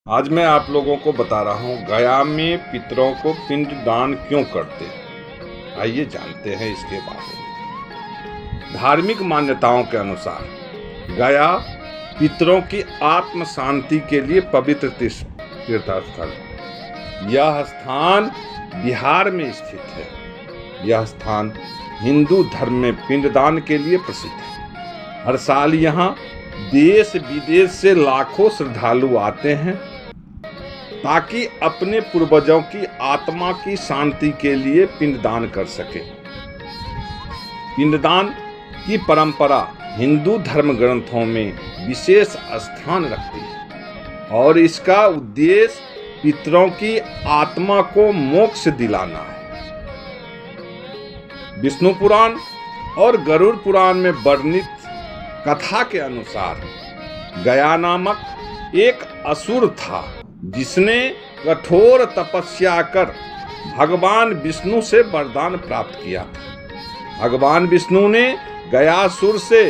आज मैं आप लोगों को बता रहा हूँ गया में पितरों को पिंड दान क्यों करते हैं। आइए जानते हैं इसके बारे में। धार्मिक मान्यताओं के अनुसार गया पितरों की आत्म शांति के लिए पवित्र तीर्थस्थल है। यह स्थान बिहार में स्थित है। यह स्थान हिंदू धर्म में पिंडदान के लिए प्रसिद्ध है। हर साल यहाँ देश विदेश से लाखों श्रद्धालु आते हैं ताकि अपने पूर्वजों की आत्मा की शांति के लिए पिंडदान कर सके। पिंडदान की परंपरा हिंदू धर्म ग्रंथों में विशेष स्थान रखती है और इसका उद्देश्य पितरों की आत्मा को मोक्ष दिलाना है। विष्णु पुराण और गरुड़ पुराण में वर्णित कथा के अनुसार गया नामक एक असुर था जिसने कठोर तपस्या कर भगवान विष्णु से वरदान प्राप्त किया था। भगवान विष्णु ने गयासुर से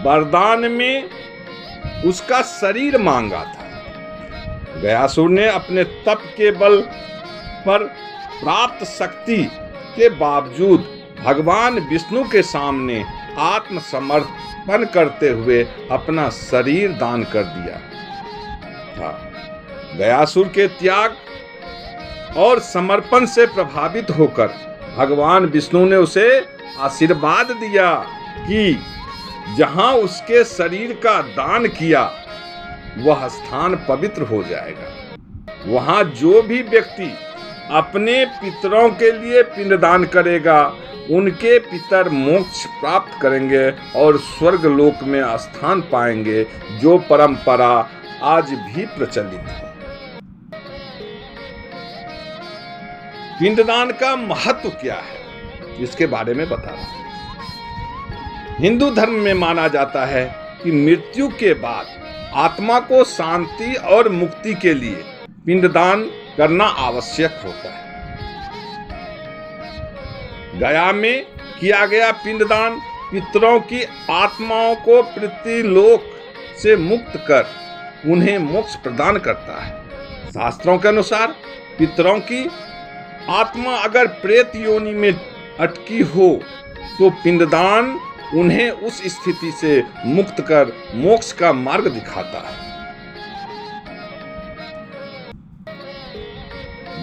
वरदान में उसका शरीर मांगा था। गयासुर ने अपने तप के बल पर प्राप्त शक्ति के बावजूद भगवान विष्णु के सामने आत्मसमर्पण करते हुए अपना शरीर दान कर दिया था। गयासुर के त्याग और समर्पण से प्रभावित होकर भगवान विष्णु ने उसे आशीर्वाद दिया कि जहां उसके शरीर का दान किया वह स्थान पवित्र हो जाएगा। वहां जो भी व्यक्ति अपने पितरों के लिए पिंडदान करेगा उनके पितर मोक्ष प्राप्त करेंगे और स्वर्ग लोक में स्थान पाएंगे, जो परंपरा आज भी प्रचलित है। पिंडदान का महत्व क्या है इसके बारे में बता रहा हूं। हिंदू धर्म में माना जाता है कि मृत्यु के बाद आत्मा को शांति और मुक्ति के लिए पिंडदान करना आवश्यक होता है। गया में किया गया पिंडदान पितरों की आत्माओं को पृथ्वीलोक से मुक्त कर उन्हें मोक्ष प्रदान करता है। शास्त्रों के अनुसार पितरों की आत्मा अगर प्रेत योनि में अटकी हो तो पिंडदान उन्हें उस स्थिति से मुक्त कर मोक्ष का मार्ग दिखाता है।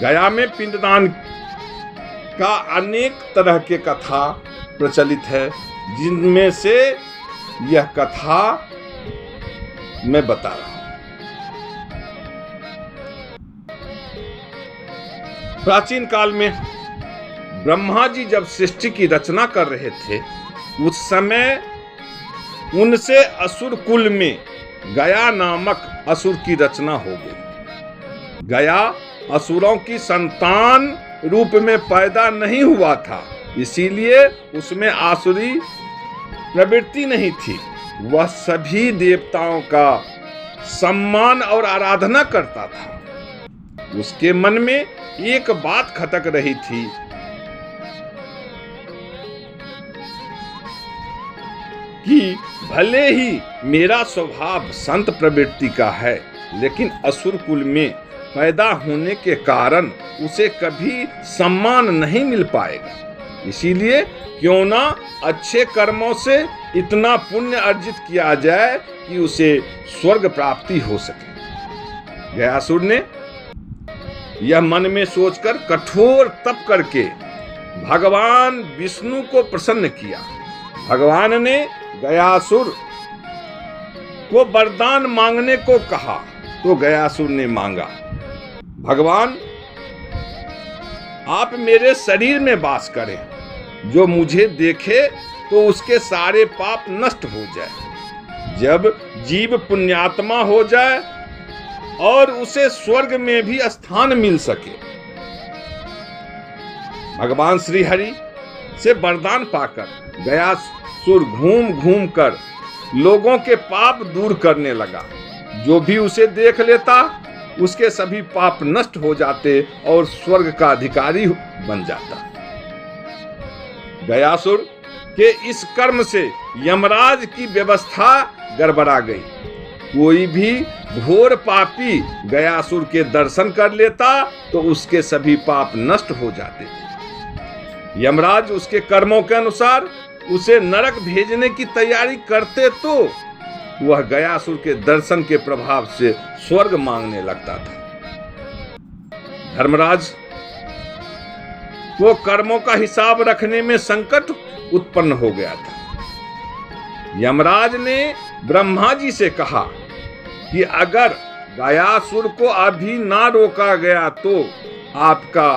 गया में पिंडदान का अनेक तरह के कथा प्रचलित है, जिनमें से यह कथा मैं बता रहा हूं। प्राचीन काल में ब्रह्मा जी जब सृष्टि की रचना कर रहे थे उस समय उनसे असुर कुल में गया नामक असुर की रचना हो गई। गया असुरों की संतान रूप में पैदा नहीं हुआ था, इसीलिए उसमें आसुरी प्रवृत्ति नहीं थी। वह सभी देवताओं का सम्मान और आराधना करता था। उसके मन में एक बात खटक रही थी कि भले ही मेरा स्वभाव संत प्रवृत्ति का है, लेकिन असुर कुल में पैदा होने के कारण उसे कभी सम्मान नहीं मिल पाएगा। इसीलिए क्यों ना अच्छे कर्मों से इतना पुण्य अर्जित किया जाए कि उसे स्वर्ग प्राप्ति हो सके। गयासुर ने यह मन में सोचकर कठोर तप करके भगवान विष्णु को प्रसन्न किया। भगवान ने गयासुर को वरदान मांगने को कहा तो गयासुर ने मांगा, भगवान आप मेरे शरीर में वास करें, जो मुझे देखे तो उसके सारे पाप नष्ट हो जाए। जब जीव पुण्यात्मा हो जाए और उसे स्वर्ग में भी स्थान मिल सके। भगवान श्री हरि से वरदान पाकर गयासुर घूम घूम कर लोगों के पाप दूर करने लगा। जो भी उसे देख लेता उसके सभी पाप नष्ट हो जाते और स्वर्ग का अधिकारी बन जाता। गयासुर के इस कर्म से यमराज की व्यवस्था गड़बड़ा गई। कोई भी घोर पापी गयासुर के दर्शन कर लेता तो उसके सभी पाप नष्ट हो जाते थे। यमराज उसके कर्मों के अनुसार उसे नरक भेजने की तैयारी करते तो वह गयासुर के दर्शन के प्रभाव से स्वर्ग मांगने लगता था। धर्मराज वो कर्मों का हिसाब रखने में संकट उत्पन्न हो गया था। यमराज ने ब्रह्मा जी से कहा कि अगर गयासुर को अभी ना रोका गया तो आपका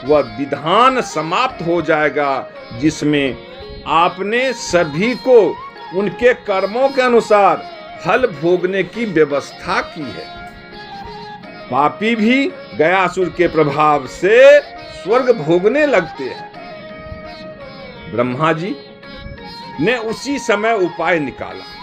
वह विधान समाप्त हो जाएगा जिसमें आपने सभी को उनके कर्मों के अनुसार फल भोगने की व्यवस्था की है। पापी भी गयासुर के प्रभाव से स्वर्ग भोगने लगते हैं। ब्रह्मा जी ने उसी समय उपाय निकाला।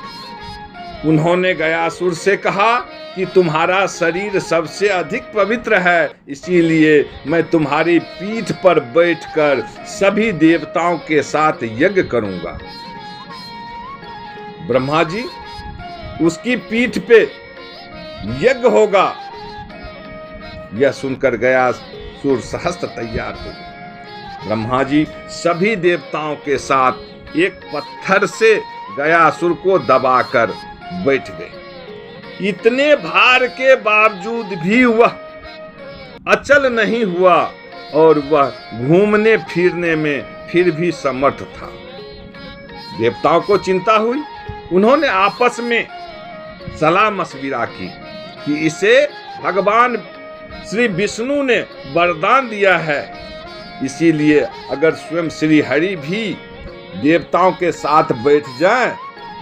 उन्होंने गयासुर से कहा कि तुम्हारा शरीर सबसे अधिक पवित्र है, इसीलिए मैं तुम्हारी पीठ पर बैठकर सभी देवताओं के साथ यज्ञ करूंगा। ब्रह्मा जी उसकी पीठ पे यज्ञ होगा, यह सुनकर गयासुर सहस्त्र तैयार हो गए। ब्रह्मा जी सभी देवताओं के साथ एक पत्थर से गयासुर को दबाकर बैठ गए। इतने भार के बावजूद भी वह अचल नहीं हुआ और वह घूमने फिरने में फिर भी समर्थ था। देवताओं को चिंता हुई। उन्होंने आपस में सलाह मशविरा की कि इसे भगवान श्री विष्णु ने वरदान दिया है, इसीलिए अगर स्वयं श्री हरि भी देवताओं के साथ बैठ जाएं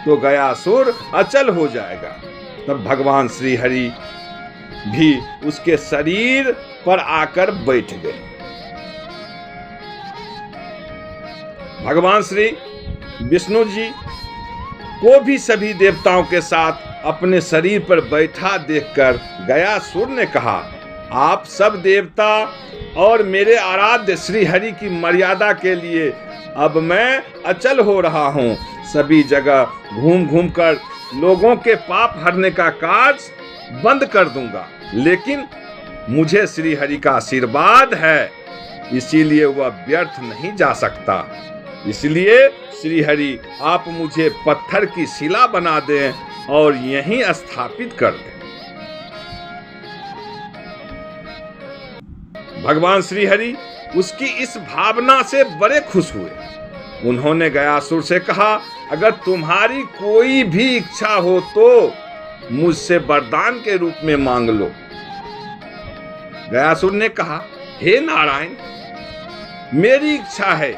तो गयासुर अचल हो जाएगा। तब भगवान श्री हरि भी उसके शरीर पर आकर बैठ गए। भगवान श्री विष्णु जी को भी सभी देवताओं के साथ अपने शरीर पर बैठा देखकर गयासुर ने कहा, आप सब देवता और मेरे आराध्य श्री हरि की मर्यादा के लिए अब मैं अचल हो रहा हूँ। सभी जगह घूम घूम कर लोगों के पाप हरने का कार्य बंद कर दूंगा, लेकिन मुझे श्री हरि का आशीर्वाद है, इसीलिए वह व्यर्थ नहीं जा सकता। इसलिए श्री हरि आप मुझे पत्थर की शिला बना दें और यहीं स्थापित कर दें। भगवान श्री हरि उसकी इस भावना से बड़े खुश हुए। उन्होंने गयासुर से कहा, अगर तुम्हारी कोई भी इच्छा हो तो मुझसे वरदान के रूप में मांग लो। गयासुर ने कहा, हे नारायण, मेरी इच्छा है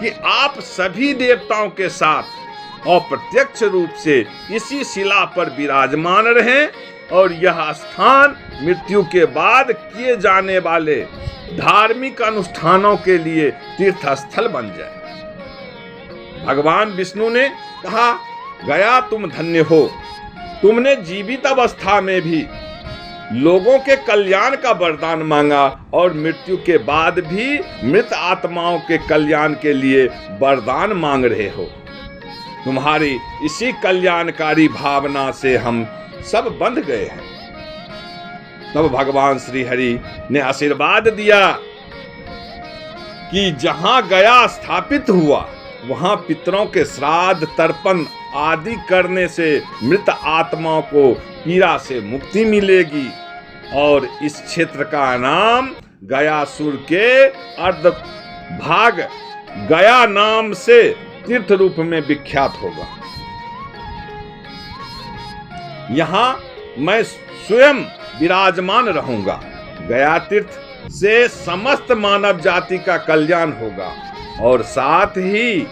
कि आप सभी देवताओं के साथ अप्रत्यक्ष रूप से इसी शिला पर विराजमान रहें और यह स्थान मृत्यु के बाद किए जाने वाले धार्मिक अनुष्ठानों के लिए तीर्थ स्थल बन जाए। भगवान विष्णु ने कहा, गया तुम धन्य हो, तुमने जीवित अवस्था में भी लोगों के कल्याण का वरदान मांगा और मृत्यु के बाद भी मृत आत्माओं के कल्याण के लिए वरदान मांग रहे हो। तुम्हारी इसी कल्याणकारी भावना से हम सब बंध गए हैं। तब भगवान श्री हरि ने आशीर्वाद दिया कि जहां गया स्थापित हुआ वहां पितरों के श्राद्ध तर्पण आदि करने से मृत आत्माओं को पीड़ा से मुक्ति मिलेगी और इस क्षेत्र का नाम गयासुर के अर्ध भाग गया नाम से तीर्थ रूप में विख्यात होगा। यहाँ मैं स्वयं विराजमान रहूंगा। गया तीर्थ से समस्त मानव जाति का कल्याण होगा और साथ ही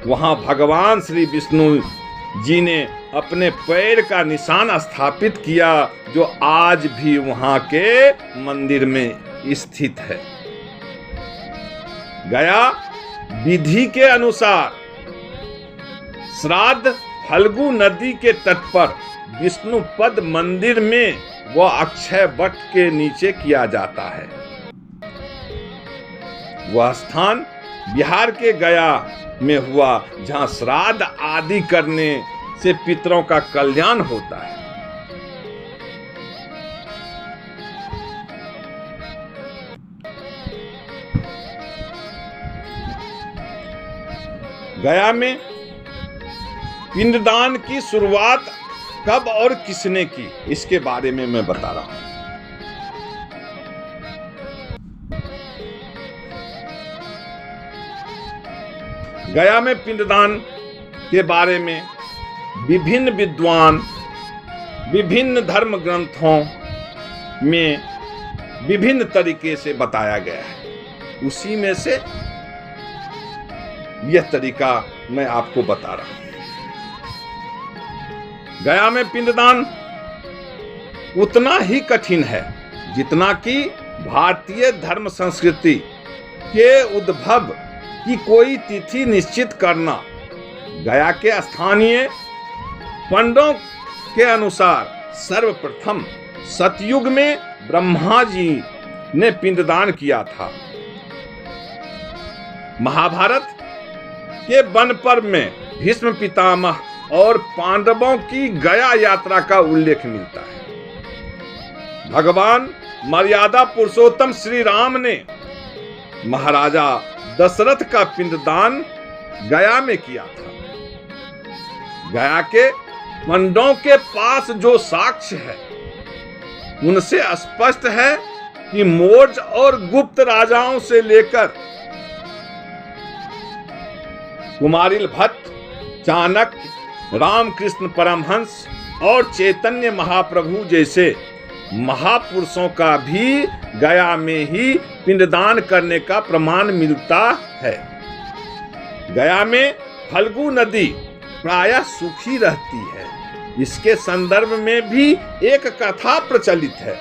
वहां भगवान श्री विष्णु जी ने अपने पैर का निशान स्थापित किया जो आज भी वहां के मंदिर में स्थित है। गया विधि के अनुसार श्राद्ध फल्गु नदी के तट पर विष्णु पद मंदिर में व अक्षय वट के नीचे किया जाता है। वह स्थान बिहार के गया में हुआ जहां श्राद्ध आदि करने से पितरों का कल्याण होता है। गया में पिंडदान की शुरुआत कब और किसने की, इसके बारे में मैं बता रहा हूं। गया में पिंडदान के बारे में विभिन्न विद्वान विभिन्न धर्म ग्रंथों में विभिन्न तरीके से बताया गया है। उसी में से यह तरीका मैं आपको बता रहा हूं। गया में पिंडदान उतना ही कठिन है जितना कि भारतीय धर्म संस्कृति के उद्भव की कोई तिथि निश्चित करना। गया के स्थानीय पंडितों के अनुसार सर्वप्रथम सतयुग में ब्रह्मा जी ने पिंडदान किया था। महाभारत के वन पर्व में भीष्म पितामह और पांडवों की गया यात्रा का उल्लेख मिलता है। भगवान मर्यादा पुरुषोत्तम श्री राम ने महाराजा दशरथ का पिंडदान गया में किया था। गया के पंडितों के पास जो साक्ष्य है उनसे स्पष्ट है कि मौर्य और गुप्त राजाओं से लेकर कुमारिल भट्ट, चाणक्य, रामकृष्ण परमहंस और चैतन्य महाप्रभु जैसे महापुरुषों का भी गया में ही पिंडदान करने का प्रमाण मिलता है। गया में फल्गु नदी प्रायः सूखी रहती है। इसके संदर्भ में भी एक कथा प्रचलित है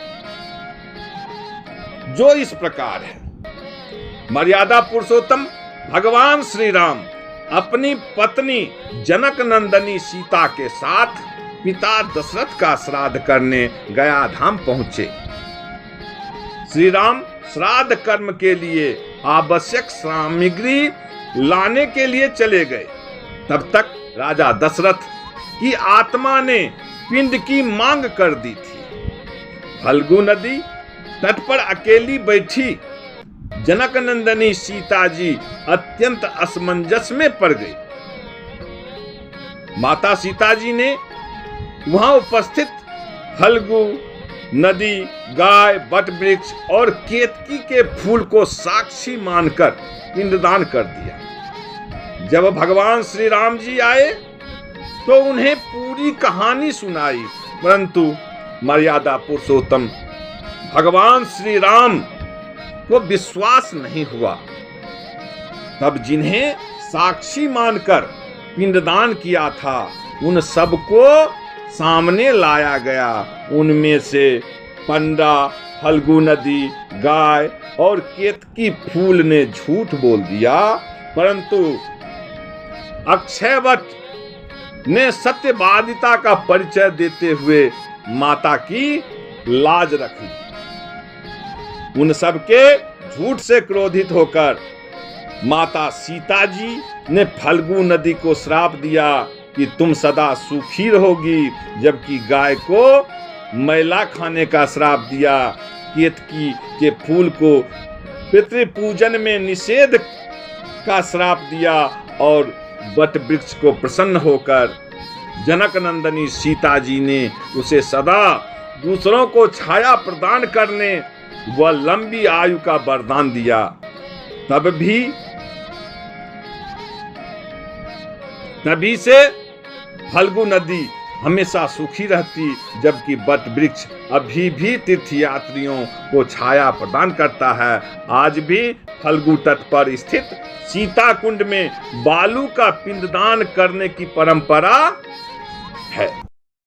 जो इस प्रकार है। मर्यादा पुरुषोत्तम भगवान श्री राम अपनी पत्नी जनक नंदनी सीता के साथ पिता दशरथ का श्राद्ध करने गया धाम पहुंचे। श्री राम श्राद्ध कर्म के लिए आवश्यक सामग्री लाने के लिए चले गए। तब तक राजा दशरथ की आत्मा ने पिंड की मांग कर दी थी। फल्गु नदी तट पर अकेली बैठी जनक नंदनी सीता जी अत्यंत असमंजस में पड़ गई। माता सीता जी ने वहां उपस्थित फल्गु नदी, गाय, बट वृक्ष और केतकी के फूल को साक्षी मानकर पिंडदान कर दिया। जब भगवान श्री राम जी आए तो उन्हें पूरी कहानी सुनाई, परंतु मर्यादा पुरुषोत्तम भगवान श्री राम को विश्वास नहीं हुआ। तब जिन्हें साक्षी मानकर पिंडदान किया था उन सबको सामने लाया गया। उनमें से पंडा, फल्गु नदी, गाय और केतकी फूल ने झूठ बोल दिया, परंतु अक्षयवट ने सत्यवादिता का परिचय देते हुए माता की लाज रखी। उन सब के झूठ से क्रोधित होकर माता सीता जी ने फल्गु नदी को श्राप दिया कि तुम सदा सूखी रहोगी, जबकि गाय को मैला खाने का श्राप दिया। केतकी के फूल को पितृपूजन में निषेध का श्राप दिया और वट वृक्ष को प्रसन्न होकर जनक नंदनी सीता जी ने उसे सदा दूसरों को छाया प्रदान करने व लंबी आयु का वरदान दिया। तभी से फल्गु नदी हमेशा सूखी रहती, जबकि वट वृक्ष अभी भी तीर्थयात्रियों को छाया प्रदान करता है। आज भी फल्गु तट पर स्थित सीता कुंड में बालू का पिंडदान करने की परंपरा है।